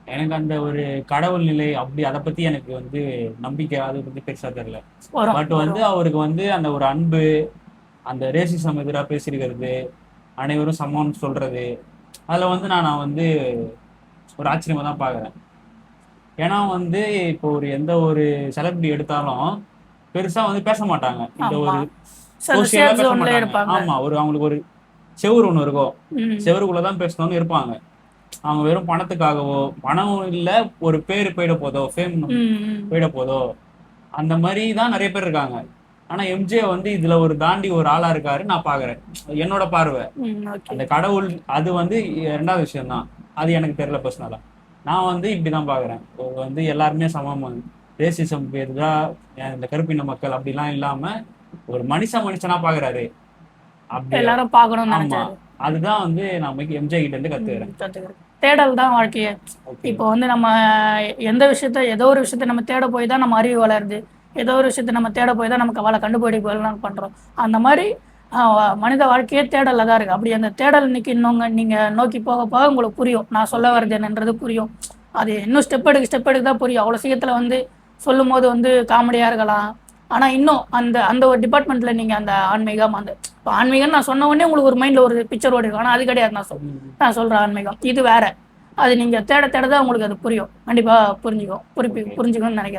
எனக்கு அந்த ஒரு கடவுள் நிலை அப்படி அதை பத்தி எனக்கு வந்து நம்பிக்கை அதை பத்தி பெருசா தெரியல. வரும் பட் வந்து வரும். அவருக்கு வந்து அந்த ஒரு அன்பு, அந்த ரேசிசம் எதிராக பேசியிருக்கிறது, அனைவரும் சமம்னு சொல்றது, அதுல வந்து நான் வந்து ஒரு ஆச்சரியமா தான் பாக்குறேன். ஏன்னா வந்து இப்போ ஒரு எந்த ஒரு செலிபிரிட்டி எடுத்தாலும் பெருசா வந்து பேச மாட்டாங்க. இந்த ஆமா. ஒரு அந்த சோசியலா சேஃப் பேச ஜோன்ல மாட்டாங்க. இருப்பாங்க. ஆமா, ஒரு அவங்களுக்கு ஒரு செவுரு ஒண்ணு இருக்கும். ம் செவருக்குள்ளதான் பேசணும்னு இருப்பாங்க. அவங்க வெறும் பணத்துக்காகவோ, பணம் இல்ல, ஒரு பேரு போயிட போதோ, ஃபேம் ம் போயிட போதோ, அந்த மாதிரி தான் நிறைய பேர் இருக்காங்க. ஆனா எம்ஜே வந்து இதுல ஒரு தாண்டி ஒரு ஆளா இருக்காரு நான் பாக்குறேன். என்னோட பார்வை. ஓகே. அந்த கடவுள் அது வந்து ரெண்டாவது விஷயம் தான். அது எனக்கு தெரியல பர்சனலா. நான் வந்து இப்படிதான் பாக்குறேன். வந்து எல்லாருமே சமம். ரேசிசம் எதிராக இந்த கருப்பின மக்கள் அப்படிலாம் இல்லாம ஒரு மனுஷனா பாக்குறாரு. அப்படி. எல்லாரும் பார்க்கணும்னு ஆமா. நினைச்சாரு. அதுதான் வந்து நம்ம எம்ஜே கிட்ட இருந்து கத்துக்கிறேன். கத்துக்கிறது. தேடல் தான் வாழ்க்கையே. ஓகே. இப்போ வந்து நம்ம எந்த விஷயத்த ஏதோ ஒரு விஷயத்த நம்ம தேட போய் தான் நம்ம அறிவு வளருது. ஏதோ ஒரு விஷயத்த நம்ம தேட போய் தான் நமக்கு அவளை கண்டுபிடிக்கலாம் பண்றோம். அந்த மாதிரி மனித வாழ்க்கையே தேடல்ல தான் இருக்கு. அப்படி அந்த தேடல் இன்னைக்கு இன்னொங்க நீங்க நோக்கி போக போக உங்களுக்கு புரியும். நான் சொல்ல ஓகே. வர்றது என்னன்றது புரியும். அது இன்னும் ஸ்டெப் எடுக்க தான் புரியும். அவ்வளோ சீக்கிரத்தில் வந்து சொல்லும் போது வந்து காமெடியாக இருக்கலாம். ஆனால் இன்னும் அந்த அந்த ஒரு டிபார்ட்மெண்ட்டில் நீங்கள் அந்த ஆன்மீகம் அந்த இப்போ ஆன்மீகம்னு நான் சொன்ன உடனே உங்களுக்கு ஒரு மைண்டில் ஒரு பிக்சர் ஓடி இருக்கும். ஆனால் அது கிடையாது. நான் சொல்கிறேன் ஆன்மீகம் இது வேற. அது நீங்கள் தேட தேட தான் உங்களுக்கு அது புரியும். கண்டிப்பாக புரிஞ்சுக்கணும்னு நினைக்கிறேன்.